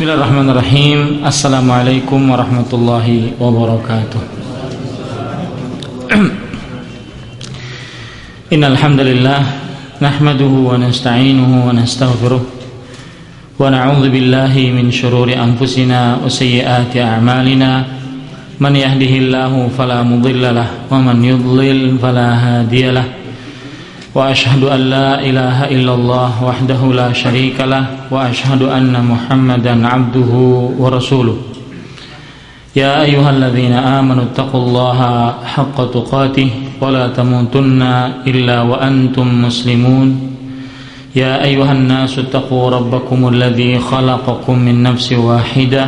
Bismillahirrahmanirrahim. Assalamualaikum warahmatullahi wabarakatuh. Innal hamdalillah nahmaduhu wa nasta'inuhu wa nastaghfiruh wa na'udzu billahi min shururi anfusina wa sayyiati a'malina. Man yahdihillahu fala mudilla lahu wa man yudlil fala hadiyalah. Wa ashhadu an la ilaha illallah wahdahu la syarika lah wa ashhadu anna Muhammadan abduhu wa rasuluh. Ya ayyuhalladzina amanu taqullaha haqqa tuqatih wa la tamutunna illa wa antum muslimun. Ya ayyuhan nasu taqu rabbakumul ladzi khalaqakum min nafsin wahidah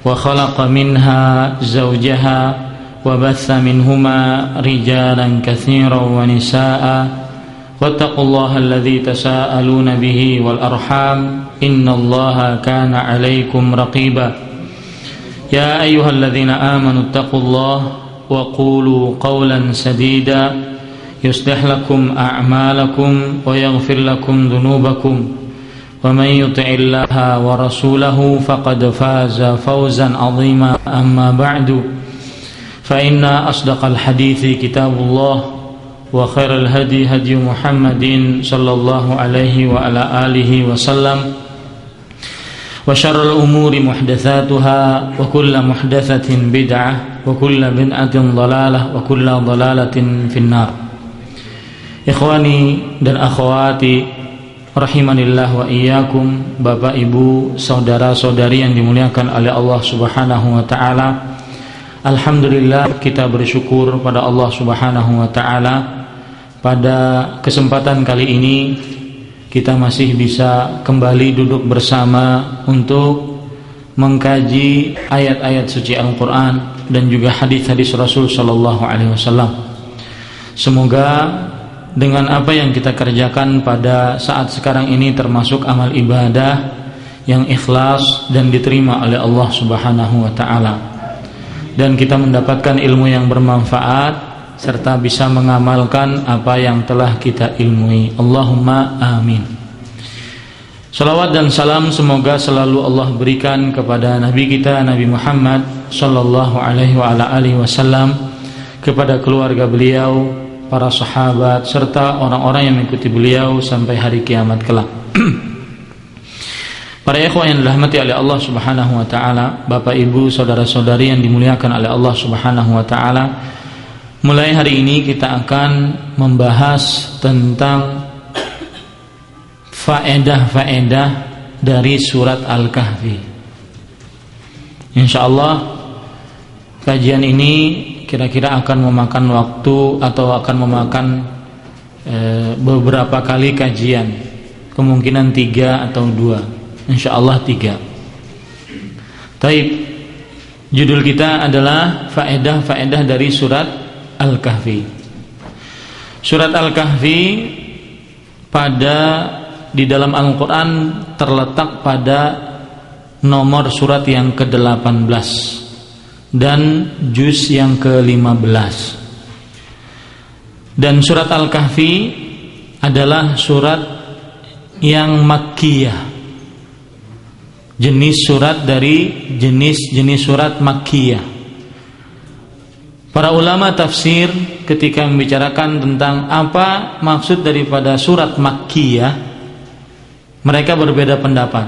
wa khalaqa minha zawjaha wa batha minhuma rijalan katsiran wa nisaa'a. واتقوا الله الذي تساءلون به والأرحام إن الله كان عليكم رقيبا يا أيها الذين آمنوا اتقوا الله وقولوا قولا سديدا يصلح لكم أعمالكم ويغفر لكم ذنوبكم ومن يطع الله ورسوله فقد فاز فوزا عظيما أما بعد فإن أصدق الحديث كتاب الله وخير الهدي هدي محمد صلى الله عليه وعلى آله وسلم وشر الأمور محدثاتها وكل محدثة بدعة وكل بدعة ضلالة وكل ضلالة في النار. Ikhwani dan akhwati rahimanillah wa iyyakum, Bapak Ibu, saudara-saudari yang dimuliakan oleh Allah Subhanahu wa taala. Alhamdulillah, kita bersyukur pada Allah Subhanahu wa taala. Pada kesempatan kali ini kita masih bisa kembali duduk bersama untuk mengkaji ayat-ayat suci Al-Qur'an dan juga hadis-hadis Rasul sallallahu alaihi wasallam. Semoga dengan apa yang kita kerjakan pada saat sekarang ini termasuk amal ibadah yang ikhlas dan diterima oleh Allah Subhanahu wa taala, dan kita mendapatkan ilmu yang bermanfaat serta bisa mengamalkan apa yang telah kita ilmui. Allahumma amin. Salawat dan salam semoga selalu Allah berikan kepada Nabi kita Nabi Muhammad sallallahu alaihi wa ala alihi wasallam, kepada keluarga beliau, para sahabat serta orang-orang yang mengikuti beliau sampai hari kiamat kelak. Para ikhwan yang dirahmati oleh Allah Subhanahu wa taala, Bapak Ibu, saudara-saudari yang dimuliakan oleh Allah Subhanahu wa taala, mulai hari ini kita akan membahas tentang faedah-faedah dari surat Al-Kahfi. Insyaallah kajian ini kira-kira akan memakan waktu atau akan memakan beberapa kali kajian, kemungkinan 3 atau 2, insyaallah 3. Taib, judul kita adalah faedah-faedah dari surat Al-Kahfi. Surat Al-Kahfi di dalam Al-Quran terletak pada nomor surat yang ke-18 dan juz yang ke-15. Dan surat Al-Kahfi adalah surat yang Makkiyah, jenis surat dari jenis-jenis surat Makkiyah. Para ulama tafsir ketika membicarakan tentang apa maksud daripada surat Makkiyah, mereka berbeda pendapat.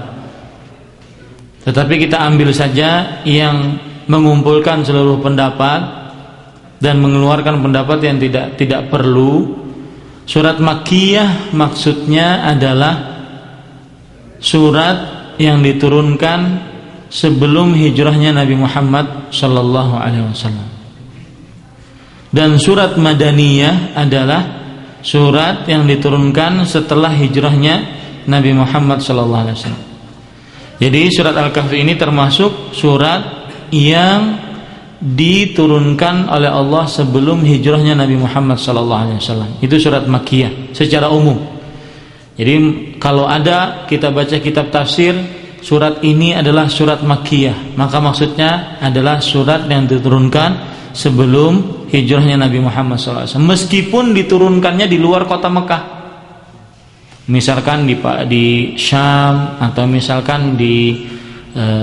Tetapi kita ambil saja yang mengumpulkan seluruh pendapat dan mengeluarkan pendapat yang tidak perlu. Surat Makkiyah maksudnya adalah surat yang diturunkan sebelum hijrahnya Nabi Muhammad sallallahu alaihi wasallam. Dan surat Madaniyah adalah surat yang diturunkan setelah hijrahnya Nabi Muhammad sallallahu alaihi wasallam. Jadi surat Al-Kahfi ini termasuk surat yang diturunkan oleh Allah sebelum hijrahnya Nabi Muhammad sallallahu alaihi wasallam. Itu surat Makkiyah secara umum. Jadi kalau ada kita baca kitab tafsir, surat ini adalah surat Makkiyah, maka maksudnya adalah surat yang diturunkan sebelum hijrahnya Nabi Muhammad SAW, meskipun diturunkannya di luar kota Mekah, misalkan di Syam atau misalkan di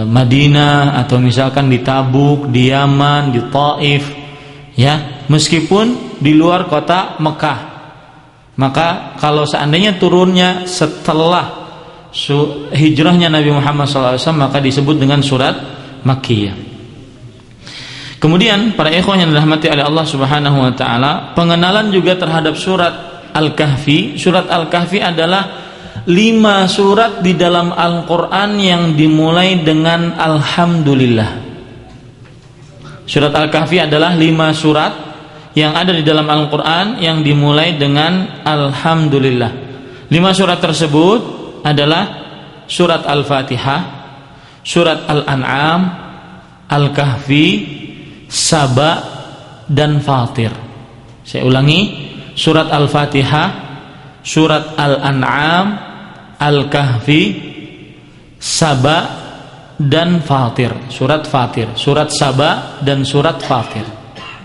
Madinah atau misalkan di Tabuk, di Yaman, di Taif, ya, meskipun di luar kota Mekah. Maka kalau seandainya turunnya setelah hijrahnya Nabi Muhammad SAW, maka disebut dengan surat Makkiyah. Kemudian para ikhwan yang dirahmati oleh Allah Subhanahu wa taala, pengenalan juga terhadap surat Al-Kahfi. Surat Al-Kahfi adalah 5 surat di dalam Al-Qur'an yang dimulai dengan alhamdulillah. Surat Al-Kahfi adalah 5 surat yang ada di dalam Al-Qur'an yang dimulai dengan alhamdulillah. 5 surat tersebut adalah surat Al-Fatihah, surat Al-An'am, Al-Kahfi, Saba, dan Fatir. Saya ulangi, surat Al-Fatihah, surat Al-An'am, Al-Kahfi, Saba, dan Fatir. Surat Fatir, surat Saba, dan surat Fatir.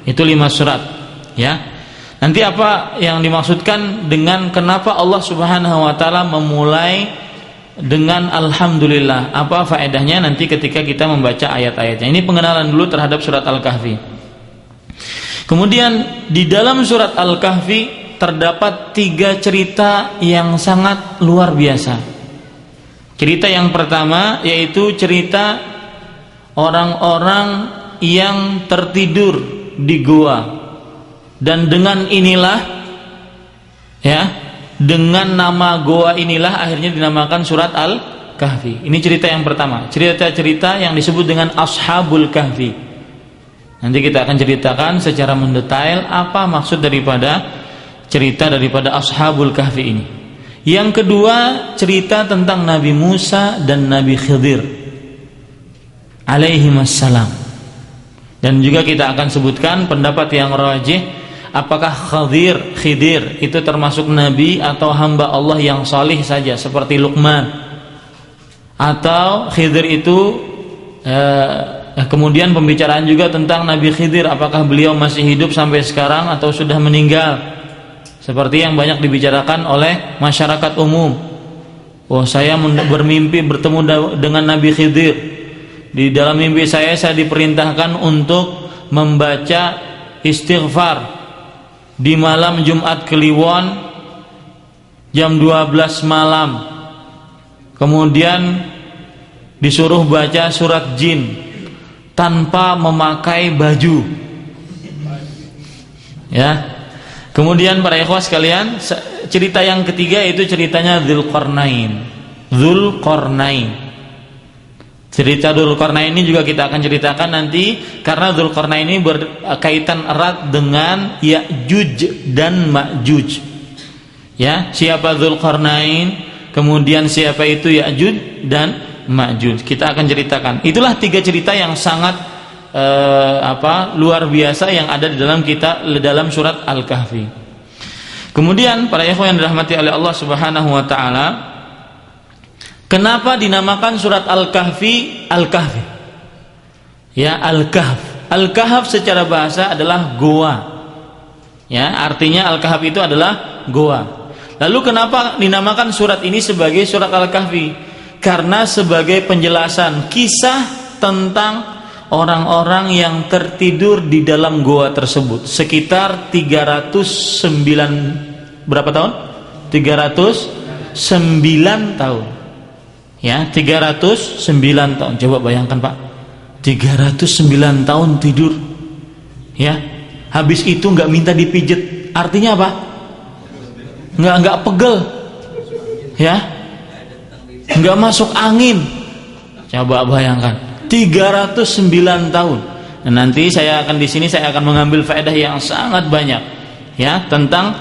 Itu 5 surat, ya. Nanti apa yang dimaksudkan dengan kenapa Allah Subhanahu wa taala memulai dengan alhamdulillah? Apa faedahnya nanti ketika kita membaca ayat-ayatnya? Ini pengenalan dulu terhadap surat Al-Kahfi. Kemudian di dalam surat Al-Kahfi terdapat 3 cerita yang sangat luar biasa. Cerita yang pertama yaitu cerita orang-orang yang tertidur di goa, dan dengan inilah, ya, dengan nama goa inilah akhirnya dinamakan surat Al-Kahfi. Ini cerita yang pertama, cerita-cerita yang disebut dengan Ashabul Kahfi. Nanti kita akan ceritakan secara mendetail apa maksud daripada cerita daripada Ashabul Kahfi ini. Yang kedua, cerita tentang Nabi Musa dan Nabi Khidir alaihimassalam. Dan juga kita akan sebutkan pendapat yang rajih, apakah Khidir itu termasuk nabi atau hamba Allah yang salih saja seperti Luqman, atau Khidir itu kemudian pembicaraan juga tentang Nabi Khidir, apakah beliau masih hidup sampai sekarang atau sudah meninggal, seperti yang banyak dibicarakan oleh masyarakat umum. Oh, saya bermimpi bertemu dengan Nabi Khidir. Di dalam mimpi saya diperintahkan untuk membaca istighfar di malam Jumat Kliwon jam 12 malam. Kemudian disuruh baca surat Jin tanpa memakai baju. Ya. Kemudian para ikhwah sekalian, cerita yang ketiga itu ceritanya Dzulqarnain. Cerita Dzulqarnain ini juga kita akan ceritakan nanti, karena Dzulqarnain ini berkaitan erat dengan Ya'juj dan Ma'juj. Ya, siapa Dzulqarnain, kemudian siapa itu Ya'juj dan Ma'juj. Kita akan ceritakan. Itulah 3 cerita yang sangat luar biasa yang ada di dalam surat Al-Kahfi. Kemudian para ikhwan yang dirahmati oleh Allah Subhanahu wa taala, kenapa dinamakan surat Al-Kahfi Al-Kahfi? Ya, Al-Kahf. Al-Kahf secara bahasa adalah goa. Ya, artinya Al-Kahf itu adalah goa. Lalu kenapa dinamakan surat ini sebagai surat Al-Kahfi? Karena sebagai penjelasan kisah tentang orang-orang yang tertidur di dalam goa tersebut sekitar 309 berapa tahun? 309 tahun. Ya, 309 tahun. Coba bayangkan, Pak. 309 tahun tidur. Ya. Habis itu enggak minta dipijet. Artinya apa? Enggak pegel. Ya. Enggak masuk angin. Coba bayangkan. 309 tahun. Dan nanti saya akan mengambil faedah yang sangat banyak, ya, tentang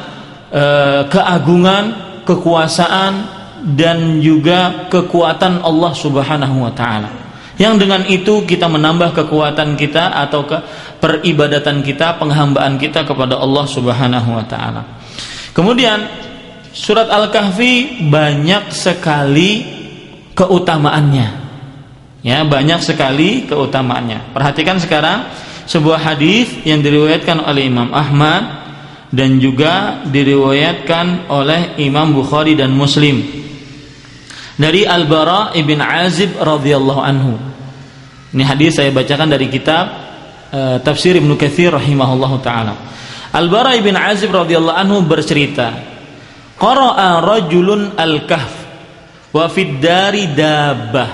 keagungan, kekuasaan, dan juga kekuatan Allah Subhanahu wa taala. Yang dengan itu kita menambah kekuatan kita atau peribadatan kita, penghambaan kita kepada Allah Subhanahu wa taala. Kemudian surat Al-Kahfi banyak sekali keutamaannya. Ya, banyak sekali keutamaannya. Perhatikan sekarang sebuah hadis yang diriwayatkan oleh Imam Ahmad dan juga diriwayatkan oleh Imam Bukhari dan Muslim. dari Al-Bara ibn Azib radhiyallahu anhu. Ini hadis saya bacakan dari kitab Tafsir Ibnu Katsir rahimahullahu taala. Al-Bara ibn Azib radhiyallahu anhu bercerita, qara'a rajulun al-kahf wa fid dari dabbah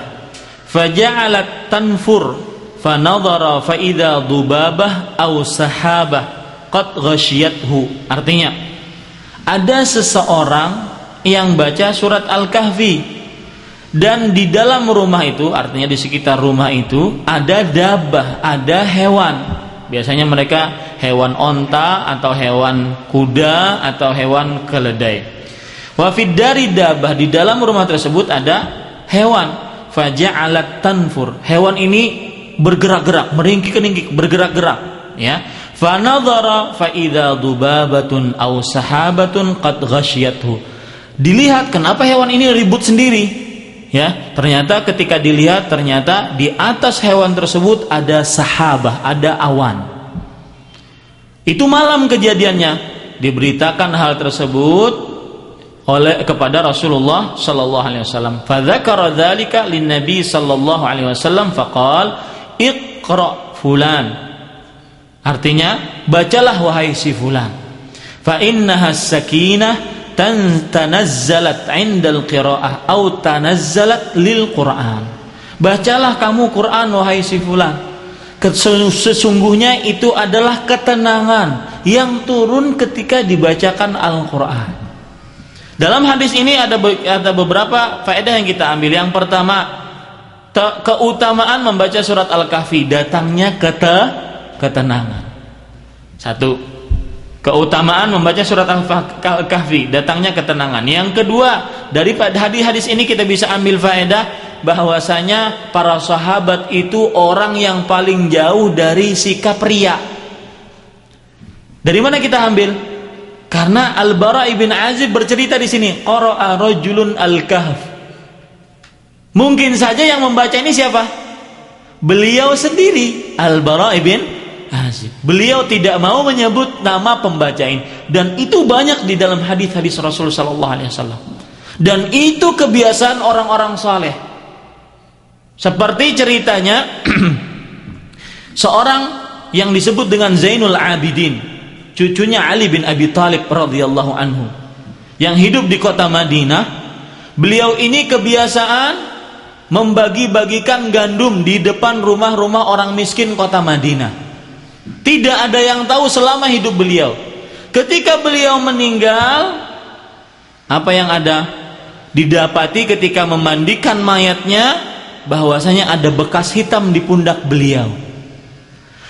faja'alat tanfur fanadhara fa idza dubabah aw sahabah qad ghashiyathu. Artinya, ada seseorang yang baca surat Al-Kahfi dan di dalam rumah itu, artinya di sekitar rumah itu ada dabbah, ada hewan. Biasanya mereka hewan onta atau hewan kuda atau hewan keledai. Wa fid dari dabbah, di dalam rumah tersebut ada hewan. Faja'alat tanfur, hewan ini bergerak-gerak, meringkik-ringkik, bergerak-gerak, ya. Fa nadhara fa idza dubabatun aw sahabatun qad ghashiyathu. Dilihat kenapa hewan ini ribut sendiri. Ya, ternyata ketika dilihat, ternyata di atas hewan tersebut ada sahabah, ada awan. Itu malam kejadiannya. Diberitakan hal tersebut kepada Rasulullah sallallahu alaihi wasallam. Fa dzakara dzalika lin-nabi sallallahu alaihi wasallam faqala iqra fulan. Artinya, bacalah wahai si fulan. Fa innaha sakinah tanazzalat 'indal qiraah atau tanazzalat lil Qur'an. Bacalah kamu Quran wahai si fulan. Sesungguhnya itu adalah ketenangan yang turun ketika dibacakan Al-Qur'an. Dalam hadis ini ada beberapa faedah yang kita ambil. Yang pertama, keutamaan membaca surat Al-Kahfi, datangnya ketenangan. Satu, keutamaan membaca surat Al-Kahfi, datangnya ketenangan. Yang kedua, dari hadis ini kita bisa ambil faedah bahwasanya para sahabat itu orang yang paling jauh dari sikap riya. Dari mana kita ambil? Karena Al-Bara ibn Azib bercerita di sini, qara'a rajulun al-kahf. Mungkin saja yang membaca ini siapa? Beliau sendiri, Al-Bara ibn Azib. Beliau tidak mau menyebut nama pembaca ini, dan itu banyak di dalam hadis-hadis Rasul sallallahu alaihi wasallam. Dan itu kebiasaan orang-orang saleh. Seperti ceritanya seorang yang disebut dengan Zainul Abidin, cucunya Ali bin Abi Thalib radhiyallahu anhu, yang hidup di kota Madinah. Beliau ini kebiasaan membagi-bagikan gandum di depan rumah-rumah orang miskin kota Madinah. Tidak ada yang tahu selama hidup beliau. Ketika beliau meninggal, apa yang ada? Didapati ketika memandikan mayatnya bahwasanya ada bekas hitam di pundak beliau.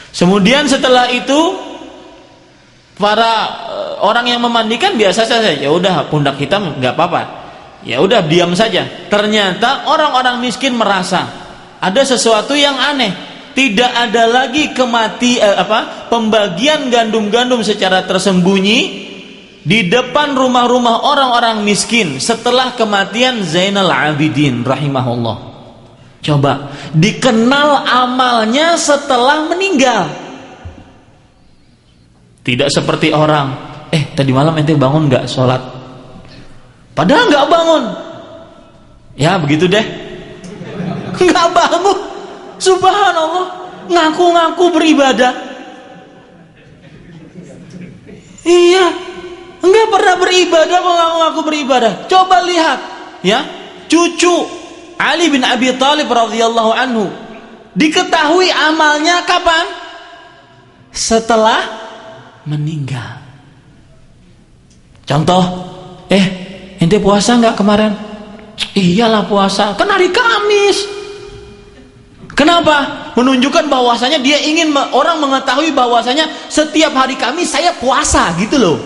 Kemudian setelah itu para orang yang memandikan biasa saja, ya udah pundak hitam nggak apa-apa, ya udah diam saja. Ternyata orang-orang miskin merasa ada sesuatu yang aneh. Tidak ada lagi pembagian gandum-gandum secara tersembunyi di depan rumah-rumah orang-orang miskin setelah kematian Zainal Abidin rahimahullah. Coba, dikenal amalnya setelah meninggal. Tidak seperti orang, tadi malam ente bangun nggak sholat? Padahal nggak bangun. Ya begitu deh, nggak bangun. Subhanallah, ngaku-ngaku beribadah. Iya, nggak pernah beribadah kok ngaku-ngaku beribadah. Coba lihat, ya, cucu Ali bin Abi Thalib radhiyallahu anhu, diketahui amalnya kapan? Setelah meninggal. Contoh, ente puasa nggak kemarin? Iyalah puasa, kan hari Kamis. Kenapa? Menunjukkan bahwasanya dia ingin orang mengetahui bahwasanya setiap hari Kamis saya puasa, gitu loh.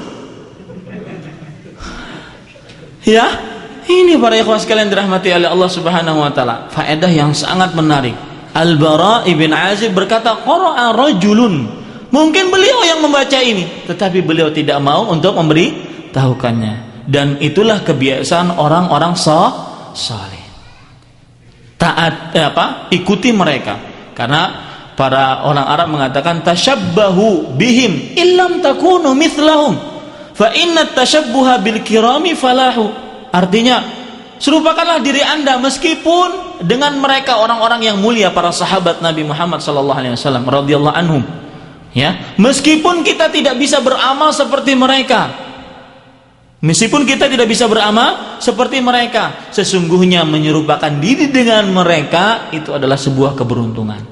Ya, ini para ikhwan sekalian dirahmati oleh Allah Subhanahu wa taala. Faedah yang sangat menarik. Al-Bara ibn Azib berkata, qara'a rajulun. Mungkin beliau yang membaca ini, tetapi beliau tidak mau untuk memberitahukannya. Dan itulah kebiasaan orang-orang saleh. Taat ikuti mereka. Karena para orang Arab mengatakan tashabbahu bihim illam takunu mithlahum fa inna tashabbuha bil kirami falahu. Artinya, Serupakanlah diri Anda meskipun dengan mereka orang-orang yang mulia, para sahabat Nabi Muhammad sallallahu alaihi wasallam radhiyallahu anhum. Ya, meskipun kita tidak bisa beramal seperti mereka. Meskipun kita tidak bisa beramal seperti mereka, sesungguhnya menyerupakan diri dengan mereka itu adalah sebuah keberuntungan.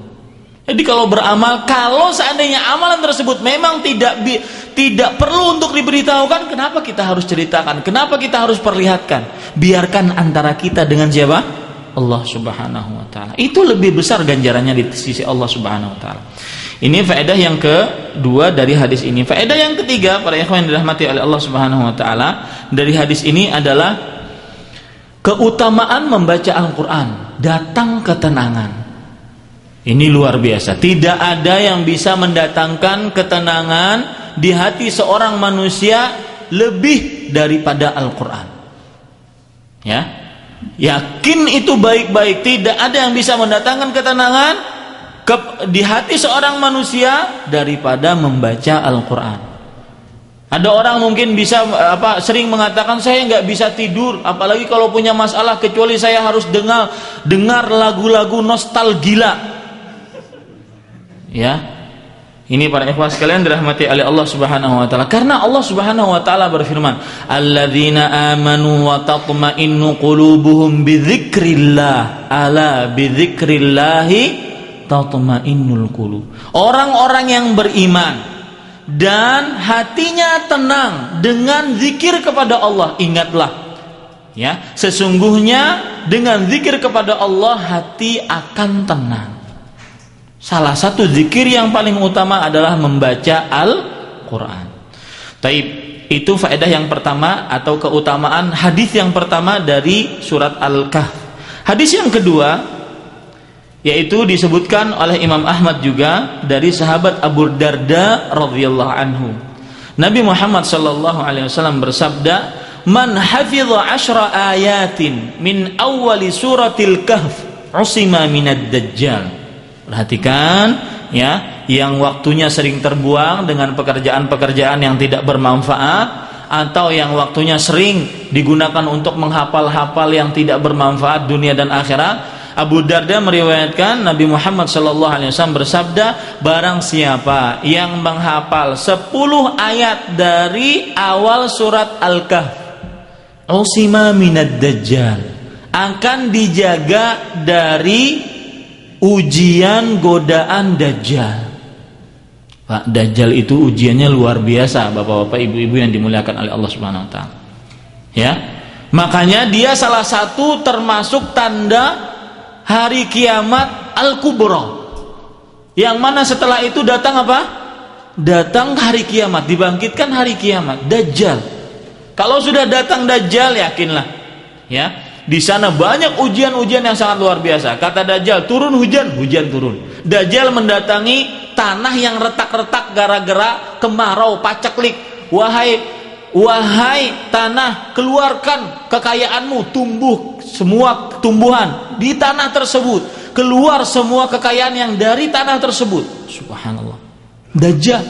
Jadi kalau beramal, kalau seandainya amalan tersebut memang tidak perlu untuk diberitahukan, kenapa kita harus ceritakan? Kenapa kita harus perlihatkan? Biarkan antara kita dengan siapa? Allah Subhanahu wa taala. Itu lebih besar ganjarannya di sisi Allah Subhanahu wa taala. Ini faedah yang kedua dari hadis ini. Faedah yang ketiga, para ikhwan yang dirahmati oleh Allah Subhanahu wa taala, dari hadis ini adalah keutamaan membaca Al-Qur'an, datang ketenangan. Ini luar biasa. Tidak ada yang bisa mendatangkan ketenangan di hati seorang manusia lebih daripada Al-Qur'an. Ya. Yakin itu baik-baik, tidak ada yang bisa mendatangkan ketenangan di hati seorang manusia daripada membaca Al-Quran. Ada orang mungkin bisa sering mengatakan, saya nggak bisa tidur, apalagi kalau punya masalah, kecuali saya harus dengar lagu-lagu nostalgia. Ya, ini para ikhwan sekalian dirahmati oleh Allah Subhanahu wa taala. Karena Allah Subhanahu wa taala berfirman, "Alladzina amanu wa tatma'innu qulubuhum bidzikrillah, ala bidzikrillahi tatma'innul qulub." Orang-orang yang beriman dan hatinya tenang dengan zikir kepada Allah, ingatlah ya, sesungguhnya dengan zikir kepada Allah hati akan tenang. Salah satu zikir yang paling utama adalah membaca Al-Qur'an. Taib, itu faedah yang pertama atau keutamaan hadis yang pertama dari surat Al-Kahf. Hadis yang kedua yaitu disebutkan oleh Imam Ahmad juga dari sahabat Abu Darda radhiyallahu anhu. Nabi Muhammad sallallahu alaihi wasallam bersabda, "Man hafidha 10 ayatin min awwali suratil Kahf usima minad dajjal." Perhatikan ya, yang waktunya sering terbuang dengan pekerjaan-pekerjaan yang tidak bermanfaat, atau yang waktunya sering digunakan untuk menghafal-hafal yang tidak bermanfaat dunia dan akhirat. Abu Darda meriwayatkan Nabi Muhammad SAW bersabda, barang siapa yang menghafal 10 ayat dari awal surat Al-Kahf, usima minad dajjal, akan dijaga dari ujian godaan Dajjal. Pak, Dajjal itu ujiannya luar biasa, bapak-bapak, ibu-ibu yang dimuliakan oleh Allah Subhanahu wa taala. Ya. Makanya dia salah satu termasuk tanda hari kiamat Al-Kubra. Yang mana setelah itu datang apa? Datang hari kiamat, dibangkitkan hari kiamat, Dajjal. Kalau sudah datang Dajjal, yakinlah ya, di sana banyak ujian-ujian yang sangat luar biasa. Kata Dajjal, turun hujan, hujan turun. Dajjal mendatangi tanah yang retak-retak gara-gara kemarau, paceklik. Wahai tanah, keluarkan kekayaanmu, tumbuh semua tumbuhan di tanah tersebut. Keluar semua kekayaan yang dari tanah tersebut. Subhanallah. Dajjal.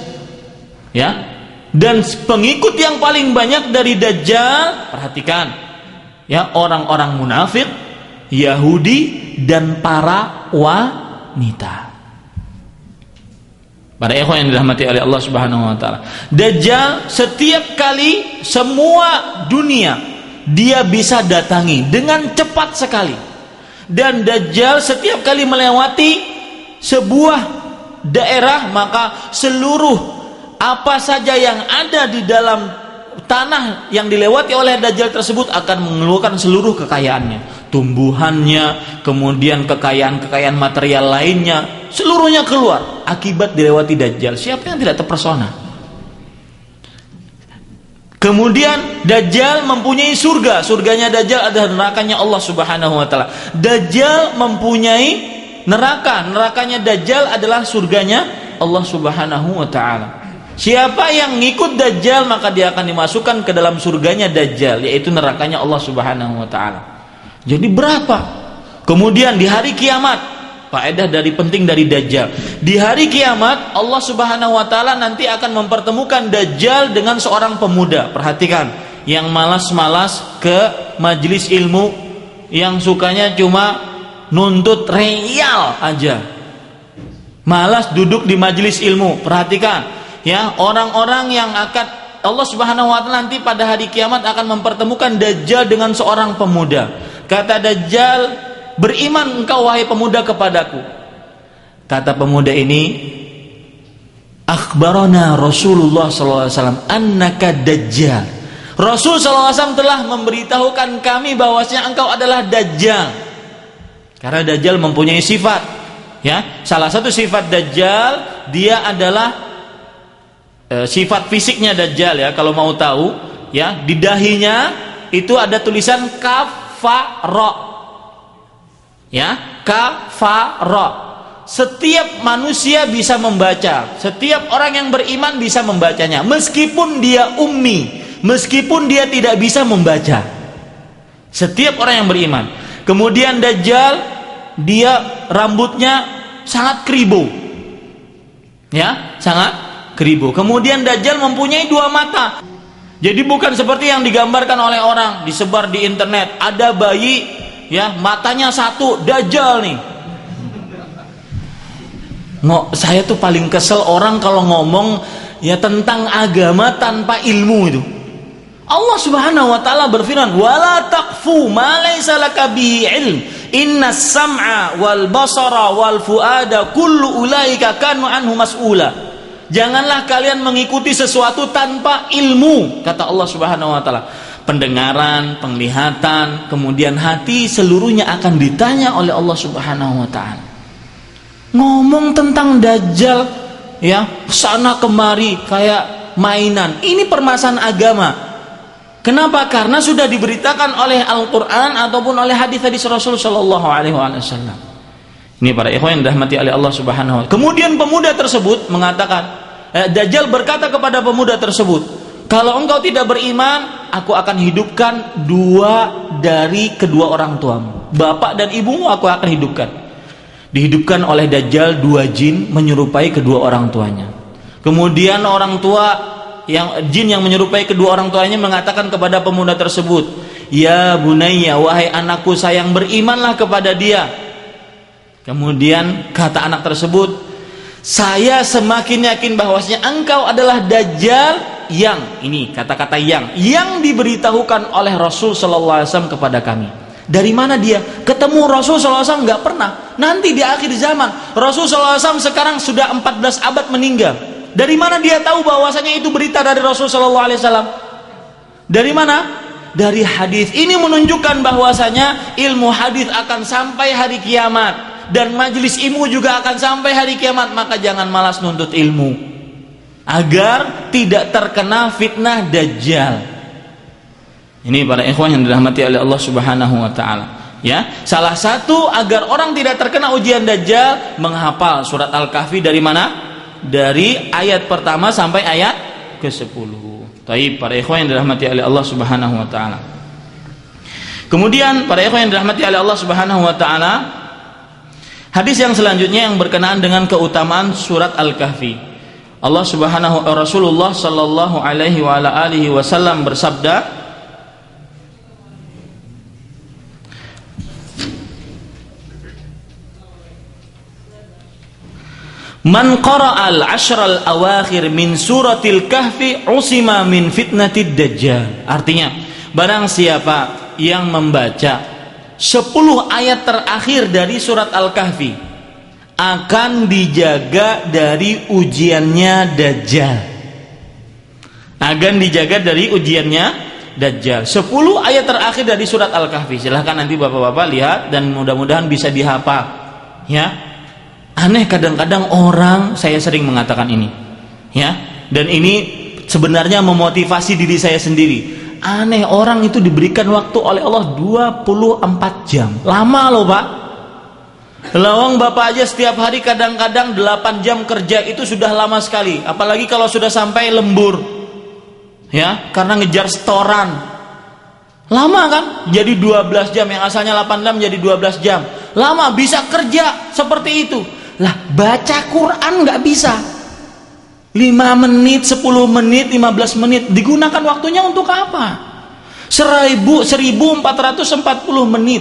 Ya. Dan pengikut yang paling banyak dari Dajjal, perhatikan. Ya, orang-orang munafik, Yahudi, dan para wanita. Para ikhwan yang dirahmati oleh Allah Subhanahu wa taala. Dajjal setiap kali semua dunia dia bisa datangi dengan cepat sekali. Dan Dajjal setiap kali melewati sebuah daerah, maka seluruh apa saja yang ada di dalam tanah yang dilewati oleh Dajjal tersebut akan mengeluarkan seluruh kekayaannya, tumbuhannya, kemudian kekayaan-kekayaan material lainnya, seluruhnya keluar akibat dilewati Dajjal. Siapa yang tidak terpesona? Kemudian Dajjal mempunyai surga, surganya Dajjal adalah nerakanya Allah Subhanahu wa taala. Dajjal mempunyai neraka, nerakanya Dajjal adalah surganya Allah Subhanahu wa taala. Siapa yang ngikut Dajjal maka dia akan dimasukkan ke dalam surganya Dajjal, yaitu nerakanya Allah Subhanahu wa taala. Jadi berapa? Kemudian di hari kiamat, faedah dari penting dari Dajjal. Di hari kiamat Allah Subhanahu wa taala nanti akan mempertemukan Dajjal dengan seorang pemuda. Perhatikan, yang malas-malas ke majelis ilmu, yang sukanya cuma nuntut real aja, malas duduk di majelis ilmu. Perhatikan ya, orang-orang yang akan Allah Subhanahu wa taala nanti pada hari kiamat akan mempertemukan Dajjal dengan seorang pemuda. Kata Dajjal, "Beriman engkau wahai pemuda kepadaku." Kata pemuda ini, "Akhbarana Rasulullah sallallahu alaihi wasallam annaka Dajjal." Rasul sallallahu alaihi wasallam telah memberitahukan kami bahwasanya engkau adalah Dajjal. Karena Dajjal mempunyai sifat, ya. Salah satu sifat Dajjal, dia adalah sifat fisiknya Dajjal ya. Kalau mau tahu, ya, di dahinya itu ada tulisan kafara. Ya, kafara. Setiap manusia bisa membaca, setiap orang yang beriman bisa membacanya, meskipun dia ummi, meskipun dia tidak bisa membaca. Setiap orang yang beriman. Kemudian Dajjal, dia rambutnya sangat keribu, ya, sangat keribu. Kemudian Dajjal mempunyai 2 mata. Jadi bukan seperti yang digambarkan oleh orang, disebar di internet, ada bayi, ya, matanya 1, Dajjal nih. Saya tuh paling kesel orang kalau ngomong ya tentang agama tanpa ilmu itu. Allah Subhanahu wa taala berfirman, "Wala taqfu ma laysa laka bihi ilm. Innas sam'a wal basara wal fuada kullu ulaika kanu anhu mas'ula." Janganlah kalian mengikuti sesuatu tanpa ilmu, kata Allah Subhanahu wa taala. Pendengaran, penglihatan, kemudian hati, seluruhnya akan ditanya oleh Allah Subhanahu wa taala. Ngomong tentang Dajjal ya sana kemari kayak mainan, ini permasalahan agama. Kenapa? Karena sudah diberitakan oleh Al-Quran ataupun oleh hadis-hadis Rasul Shallallahu Alaihi Wasallam. Ini para ikhwan yang dirahmati oleh Allah Subhanahu wa taala. Kemudian pemuda tersebut mengatakan, Dajjal berkata kepada pemuda tersebut, "Kalau engkau tidak beriman, aku akan hidupkan 2 dari kedua orang tuamu, bapak dan ibumu aku akan hidupkan." Dihidupkan oleh Dajjal 2 jin menyerupai kedua orang tuanya. Kemudian orang tua jin yang menyerupai kedua orang tuanya mengatakan kepada pemuda tersebut, "Ya bunayya, wahai anakku sayang, berimanlah kepada dia." Kemudian kata anak tersebut, "Saya semakin yakin bahwasanya engkau adalah Dajjal yang," ini kata-kata yang diberitahukan oleh Rasul sallallahu alaihi wasallam kepada kami. Dari mana dia? Ketemu Rasul sallallahu alaihi wasallam enggak pernah. Nanti di akhir zaman, Rasul sallallahu alaihi wasallam sekarang sudah 14 abad meninggal. Dari mana dia tahu bahwasanya itu berita dari Rasul sallallahu alaihi wasallam? Dari mana? Dari hadis. Ini menunjukkan bahwasanya ilmu hadis akan sampai hari kiamat dan majelis ilmu juga akan sampai hari kiamat. Maka jangan malas nuntut ilmu agar tidak terkena fitnah Dajjal. Ini para ikhwan yang dirahmati oleh Allah Subhanahu wa taala. Ya, salah satu agar orang tidak terkena ujian Dajjal, menghafal surat Al-Kahfi dari mana? Dari ayat pertama sampai ayat ke-10. Taib, para ikhwan yang dirahmati oleh Allah Subhanahu wa taala. Kemudian para ikhwan yang dirahmati oleh Allah Subhanahu wa taala, hadis yang selanjutnya yang berkenaan dengan keutamaan surat Al-Kahfi. Rasulullah sallallahu alaihi wa ala alihi wasallam bersabda, "Man qara'al ashral awakhir min suratil kahfi usima min fitnatid dajjal." Artinya, barang siapa yang membaca 10 ayat terakhir dari surat Al-Kahfi akan dijaga dari ujiannya Dajjal. Akan dijaga dari ujiannya Dajjal. 10 ayat terakhir dari surat Al-Kahfi. Silahkan nanti bapak-bapak lihat dan mudah-mudahan bisa dihafal. Ya. Aneh kadang-kadang orang, saya sering mengatakan ini, ya, dan ini sebenarnya memotivasi diri saya sendiri. Aneh, orang itu diberikan waktu oleh Allah 24 jam. Lama loh Pak. Lawang Bapak aja setiap hari kadang-kadang 8 jam kerja itu sudah lama sekali. Apalagi kalau sudah sampai lembur, ya, karena ngejar setoran. Lama kan? Jadi 12 jam, yang asalnya 8 jam jadi 12 jam. Lama, bisa kerja seperti itu. Lah, baca Quran nggak bisa. 5 menit, 10 menit, 15 menit, digunakan waktunya untuk apa? 1440 menit.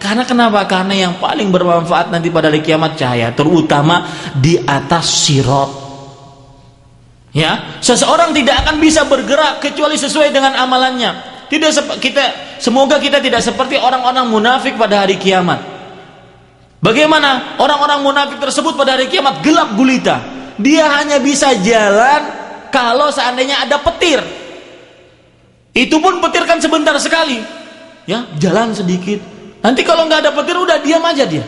Karena kenapa? Karena yang paling bermanfaat nanti pada hari kiamat cahaya, terutama di atas sirat. Ya, seseorang tidak akan bisa bergerak kecuali sesuai dengan amalannya. Semoga kita tidak seperti orang-orang munafik pada hari kiamat. Bagaimana orang-orang munafik tersebut pada hari kiamat? Gelap gulita. Dia hanya bisa jalan kalau seandainya ada petir. Itu pun petir kan sebentar sekali. Ya, jalan sedikit. Nanti kalau nggak ada petir udah diam aja dia.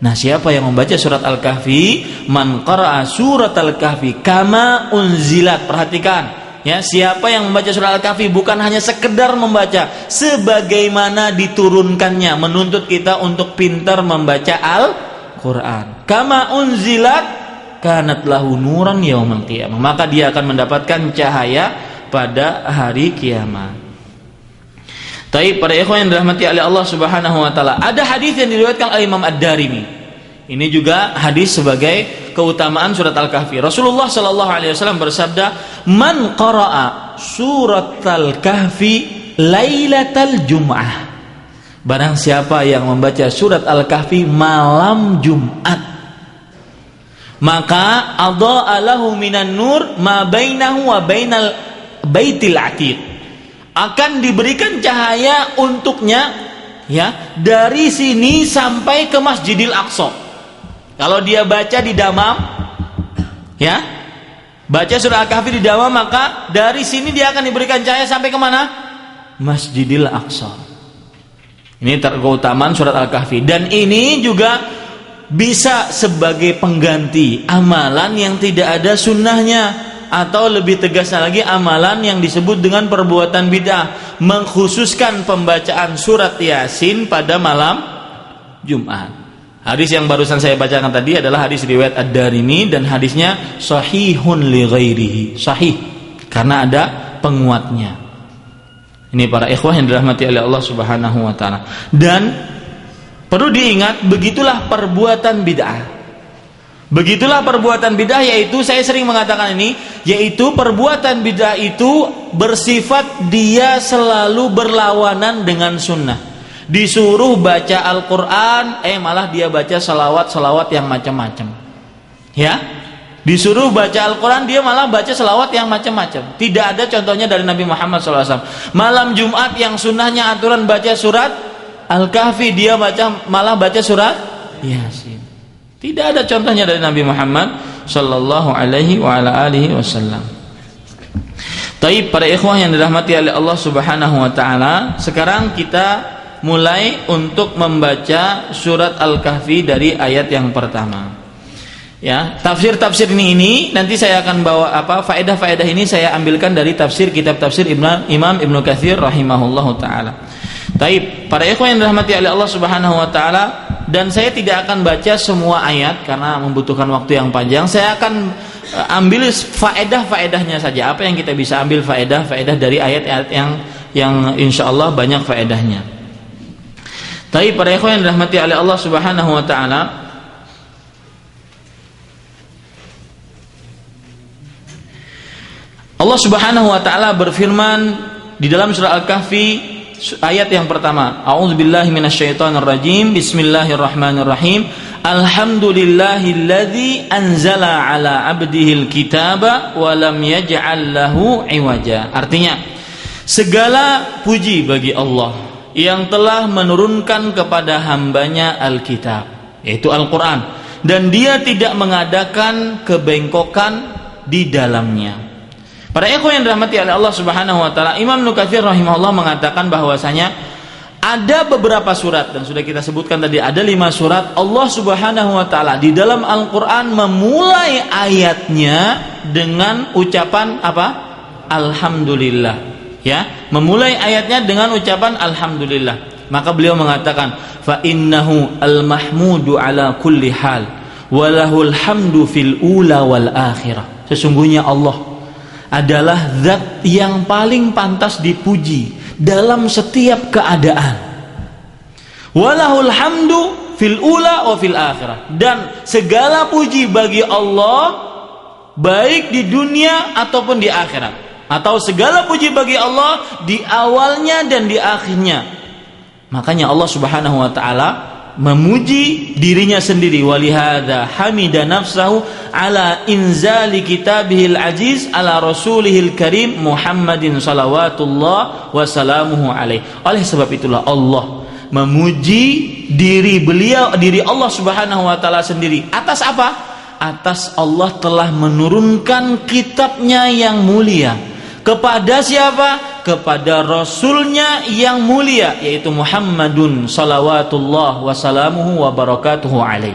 Nah, siapa yang membaca surat Al-Kahfi, man qara'a surat Al-Kahfi kama unzilat. Perhatikan, ya, siapa yang membaca surat Al-Kahfi bukan hanya sekedar membaca, sebagaimana diturunkannya, menuntut kita untuk pintar membaca Al-Qur'an. Kama unzilat kanat lahu nuran yaumal qiyamah. Maka dia akan mendapatkan cahaya pada hari kiamat. Taib, para ikhwan yang dirahmati oleh Allah Subhanahu wa taala, ada hadis yang diriwayatkan oleh Imam Ad-Darimi. Ini juga hadis sebagai keutamaan surat Al-Kahfi. Rasulullah sallallahu alaihi wasallam bersabda, "Man qara'a surat Al-Kahfi lailatal Jum'ah." Barang siapa yang membaca surat Al-Kahfi malam Jumat, maka adha'a lahu minan nur ma bainahu wa bainal baitil atiq. Akan diberikan cahaya untuknya, ya, dari sini sampai ke Masjidil Aqsa. Kalau dia baca di Damam, ya, baca surah Al-Kahfi di Damam, maka dari sini dia akan diberikan cahaya sampai ke mana? Masjidil Aqsa. Ini keutamaan surat Al-Kahfi, dan ini juga bisa sebagai pengganti amalan yang tidak ada sunnahnya. Atau lebih tegasnya lagi, amalan yang disebut dengan perbuatan bid'ah, mengkhususkan pembacaan surat Yasin pada malam Jumat. Hadis yang barusan saya bacakan tadi adalah hadis riwayat Ad-Darimi, dan hadisnya sahihun li ghairihi, sahih karena ada penguatnya. Ini para ikhwah yang dirahmati oleh Allah Subhanahu wa taala. Dan perlu diingat, begitulah perbuatan bid'ah. Begitulah perbuatan bid'ah, yaitu saya sering mengatakan ini, yaitu perbuatan bid'ah itu bersifat dia selalu berlawanan dengan sunnah. Disuruh baca Al-Quran, malah dia baca salawat yang macam-macam. Ya, disuruh baca Al-Quran, dia malah baca salawat yang macam-macam. Tidak ada contohnya dari Nabi Muhammad SAW. Malam Jumat yang sunnahnya aturan baca surat Al-Kahfi, dia malah baca surat Yasin. Tidak ada contohnya dari Nabi Muhammad sallallahu alaihi wa ala alihi wasallam. Taib, para ikhwah yang dirahmati oleh Allah Subhanahu wa taala, sekarang kita mulai untuk membaca surat Al-Kahfi dari ayat yang pertama. Ya, tafsir-tafsir ini nanti saya akan bawa faedah-faedah ini saya ambilkan dari kitab tafsir Imam Ibnu Katsir rahimahullahu taala. Taib, para ikhwan yang dirahmati oleh Allah Subhanahu wa taala, dan saya tidak akan baca semua ayat karena membutuhkan waktu yang panjang. Saya akan ambil faedah-faedahnya saja. Apa yang kita bisa ambil faedah dari ayat-ayat yang insyaallah banyak faedahnya. Taib, para ikhwan yang dirahmati oleh Allah Subhanahu wa taala, Allah Subhanahu wa taala berfirman di dalam surah Al-Kahfi ayat yang pertama, a'udzubillahi minasyaitonirrajim, bismillahirrahmanirrahim, alhamdulillahilladzi anzala ala abdihil kitaba wa lam yaj'al lahu iwaja. Artinya, segala puji bagi Allah yang telah menurunkan kepada hambanya Alkitab, yaitu Al-Quran, dan dia tidak mengadakan kebengkokan di dalamnya. Para ikhwan yang dirahmati oleh Allah Subhanahu wa taala, Imam Ibnu Katsir rahimahullah mengatakan bahwasanya ada beberapa surat, dan sudah kita sebutkan tadi ada 5 surat Allah Subhanahu wa taala di dalam Al-Qur'an memulai ayatnya dengan ucapan apa? Alhamdulillah. Ya, memulai ayatnya dengan ucapan alhamdulillah. Maka beliau mengatakan, fa innahu al-mahmudu ala kulli hal wa lahul hamdu fil ula wal akhirah. Sesungguhnya Allah adalah zat yang paling pantas dipuji dalam setiap keadaan. Walahul hamdu fil ula wa fil akhirah. Dan segala puji bagi Allah baik di dunia ataupun di akhirat. Atau segala puji bagi Allah di awalnya dan di akhirnya. Makanya Allah Subhanahu wa taala memuji dirinya sendiri, walihada hamida nafsahu ala inzali kitabihil aziz ala rasulihil karim Muhammadin salawatullah wa salamuhu alaih. Oleh sebab itulah Allah memuji diri Allah Subhanahu wa taala sendiri. Atas apa? Atas Allah telah menurunkan kitabnya yang mulia. Kepada siapa? Kepada Rasulnya yang mulia, yaitu Muhammadun salawatullah wa salamuhu wa barakatuhu alaih.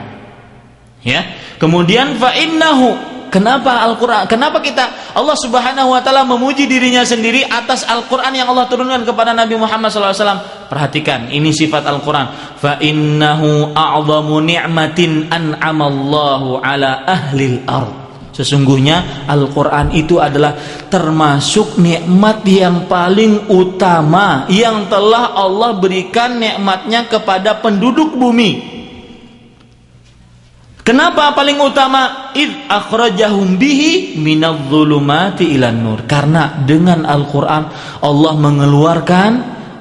Ya. Kemudian fa innahu, kenapa Al-Qur'an? Kenapa Allah Subhanahu wa taala memuji dirinya sendiri atas Al-Qur'an yang Allah turunkan kepada Nabi Muhammad SAW? Perhatikan, ini sifat Al-Qur'an. Fa innahu a'zamu ni'matin an'amallahu ala ahlil ardh. Sesungguhnya Al-Quran itu adalah termasuk nikmat yang paling utama yang telah Allah berikan nikmatnya kepada penduduk bumi. Kenapa paling utama? Id akhrajahum bihi minadh-dhulumati ilan nur. Karena dengan Al-Quran Allah mengeluarkan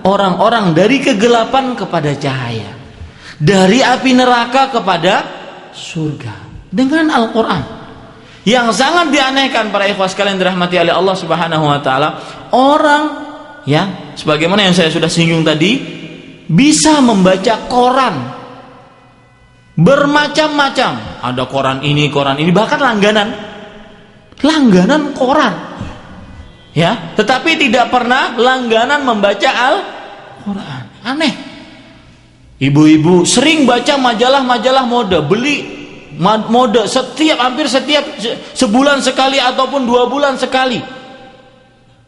orang-orang dari kegelapan kepada cahaya, dari api neraka kepada surga dengan Al-Quran. Yang sangat dianehkan para ikhwas sekalian dirahmati oleh Allah Subhanahu wa taala, orang ya, sebagaimana yang saya sudah singgung tadi, bisa membaca koran bermacam-macam. Ada koran ini, bahkan langganan koran. Ya, tetapi tidak pernah langganan membaca Al-Qur'an. Aneh. Ibu-ibu sering baca majalah-majalah mode, beli mode hampir setiap sebulan sekali ataupun 2 bulan sekali.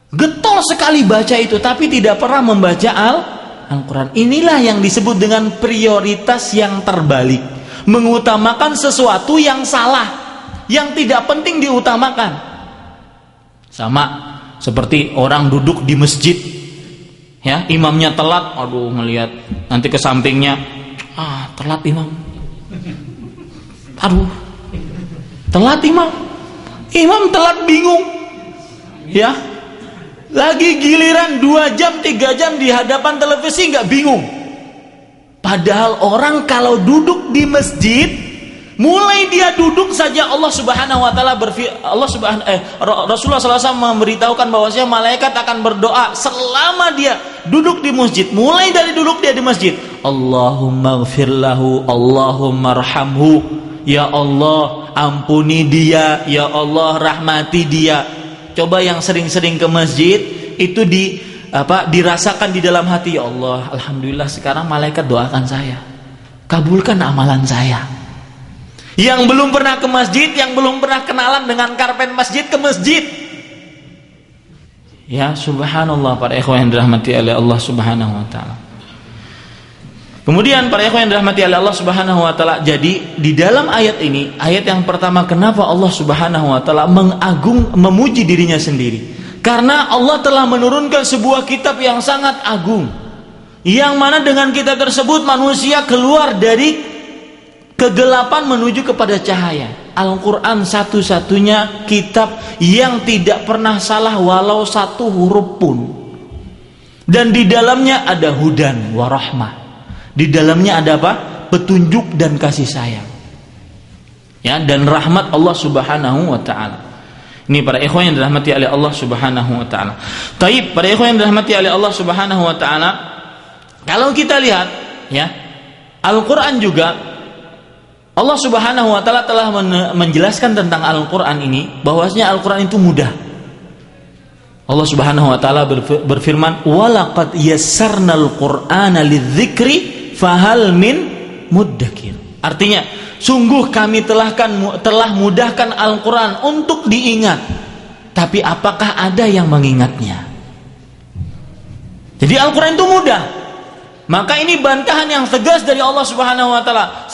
Getol sekali baca itu, tapi tidak pernah membaca Al-Quran. Inilah yang disebut dengan prioritas yang terbalik, mengutamakan sesuatu yang salah, yang tidak penting diutamakan. Sama seperti orang duduk di masjid, ya, imamnya telat, aduh ngelihat nanti ke sampingnya, telat imam. Aduh, telat imam telat, bingung, ya. Lagi giliran 2 jam 3 jam di hadapan televisi nggak bingung. Padahal orang kalau duduk di masjid, mulai dia duduk saja Allah Subhanahu wa taala Rasulullah SAW memberitahukan bahwasanya malaikat akan berdoa selama dia duduk di masjid. Mulai dari duduk dia di masjid, Allahumma ighfir lahu, Allahumma arhamhu. Ya Allah, ampuni dia, ya Allah, rahmati dia. Coba yang sering-sering ke masjid itu dirasakan di dalam hati, ya Allah, alhamdulillah sekarang malaikat doakan saya, kabulkan amalan saya. Yang belum pernah ke masjid, yang belum pernah kenalan dengan karpet masjid, ke masjid. Ya subhanallah, para ikhwan yang dirahmati oleh Allah Subhanahu wa taala. Kemudian para ikhwan yang dirahmati oleh Allah Subhanahu wa taala, jadi di dalam ayat ini, ayat yang pertama, kenapa Allah Subhanahu wa taala memuji dirinya sendiri? Karena Allah telah menurunkan sebuah kitab yang sangat agung, yang mana dengan kitab tersebut manusia keluar dari kegelapan menuju kepada cahaya. Al-Quran satu-satunya kitab yang tidak pernah salah walau 1 huruf pun. Dan di dalamnya ada hudan warahmah. Di dalamnya ada apa? Petunjuk dan kasih sayang. Ya, dan rahmat Allah Subhanahu wa taala. Ini para ikhwan yang dirahmati oleh Allah Subhanahu wa taala. Taib, para ikhwan yang dirahmati oleh Allah Subhanahu wa taala, kalau kita lihat ya, Al-Qur'an juga Allah Subhanahu wa taala telah menjelaskan tentang Al-Qur'an ini bahwasanya Al-Qur'an itu mudah. Allah Subhanahu wa taala berfirman, "Walaqad yassarnal Qur'ana lidzikri fahal min muddakir." Artinya, sungguh kami telah mudahkan Al-Quran untuk diingat, tapi apakah ada yang mengingatnya? Jadi Al-Quran itu mudah. Maka ini bantahan yang tegas dari Allah Subhanahu wa taala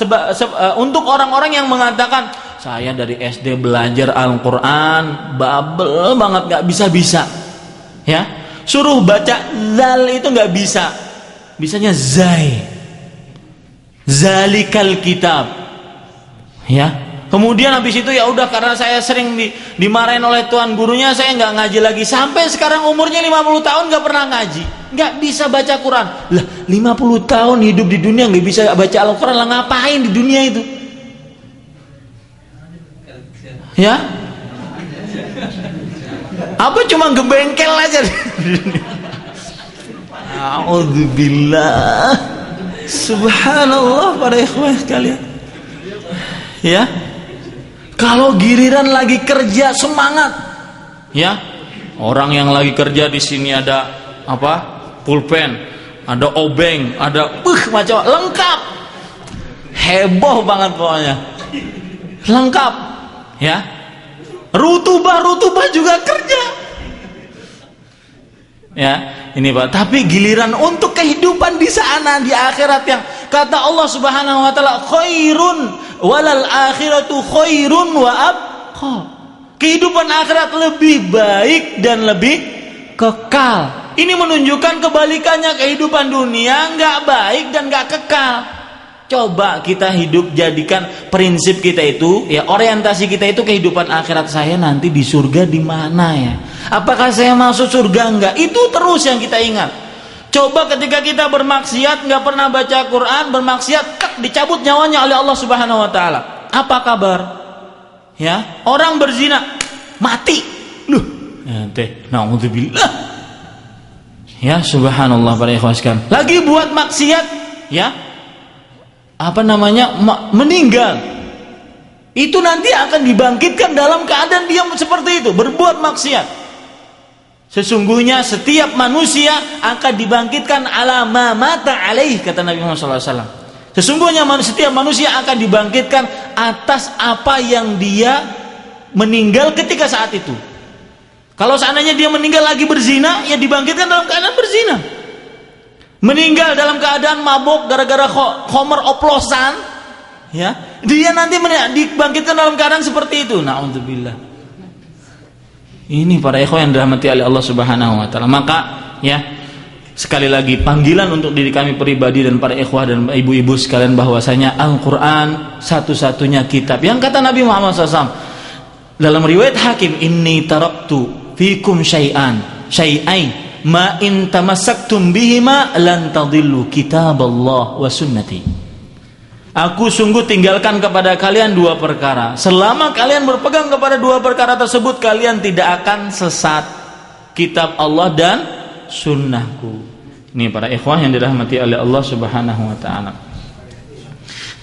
untuk orang-orang yang mengatakan, saya dari SD belajar Al-Quran, babel banget, gak bisa-bisa. Ya, suruh baca zal itu gak bisa, bisanya zai, zalikal kitab. Ya, kemudian habis itu ya udah, karena saya sering dimarahin oleh tuan gurunya, saya nggak ngaji lagi sampai sekarang umurnya 50 tahun nggak pernah ngaji. nggak bisa baca Quran. Lah 50 tahun hidup di dunia nggak bisa baca Al-Quran, lah ngapain di dunia itu? Ya? Apa cuma gebengkel aja? A'udzubillah. Subhanallah para ikhwah sekalian. Ya. Kalau giliran lagi kerja semangat. Ya. Orang yang lagi kerja di sini ada apa? Pulpen, ada obeng, ada macam lengkap. Heboh banget pokoknya. Lengkap. Ya. Rutubah juga kerja. Ya, ini Pak. Tapi giliran untuk kehidupan di sana di akhirat yang kata Allah Subhanahu wa taala khairun walal akhiratu khairun wa abqa. Kehidupan akhirat lebih baik dan lebih kekal. Ini menunjukkan kebalikannya, kehidupan dunia nggak baik dan nggak kekal. Coba kita hidup, jadikan prinsip kita itu, ya orientasi kita itu kehidupan akhirat saya nanti di surga di mana ya? Apakah saya masuk surga enggak? Itu terus yang kita ingat. Coba ketika kita bermaksiat, nggak pernah baca Quran, bermaksiat, dicabut nyawanya oleh Allah Subhanahu Wa Taala. Apa kabar? Ya, orang berzina mati. Loh, naudzubillah. Ya, subhanallah para ikhwan sekalian. Lagi buat maksiat, ya. Meninggal. Itu nanti akan dibangkitkan dalam keadaan dia seperti itu, berbuat maksiat. Sesungguhnya setiap manusia akan dibangkitkan ala ma mata alaih, kata Nabi Muhammad SAW. Sesungguhnya setiap manusia akan dibangkitkan atas apa yang dia meninggal ketika saat itu. Kalau seandainya dia meninggal lagi berzina, ya dibangkitkan dalam keadaan berzina. Meninggal dalam keadaan mabuk gara-gara khomer oplosan, ya, dia nanti dibangkitkan dalam keadaan seperti itu. Na'udzubillah. Ini para ikhwan yang dirahmati oleh Allah Subhanahu wa taala. Maka ya, sekali lagi panggilan untuk diri kami pribadi dan para ikhwah dan ibu-ibu sekalian bahwasanya Al-Qur'an satu-satunya kitab. Yang kata Nabi Muhammad SAW dalam riwayat Hakim, inni taraktu fikum syai'ain ma in tamassaktum bihima lan tadillu kitaballah wa sunnati. Aku sungguh tinggalkan kepada kalian dua perkara. Selama kalian berpegang kepada dua perkara tersebut, kalian tidak akan sesat. Kitab Allah dan sunnahku. Ini para ikhwah yang dirahmati oleh Allah Subhanahu wa taala.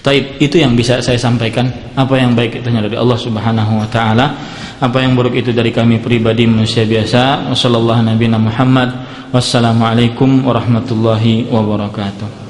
Taib, itu yang bisa saya sampaikan. Apa yang baik itu hanya dari Allah Subhanahu wa taala. Apa yang buruk itu dari kami pribadi manusia biasa. Wassallallahu nabiyana Muhammad. Wassalamualaikum warahmatullahi wabarakatuh.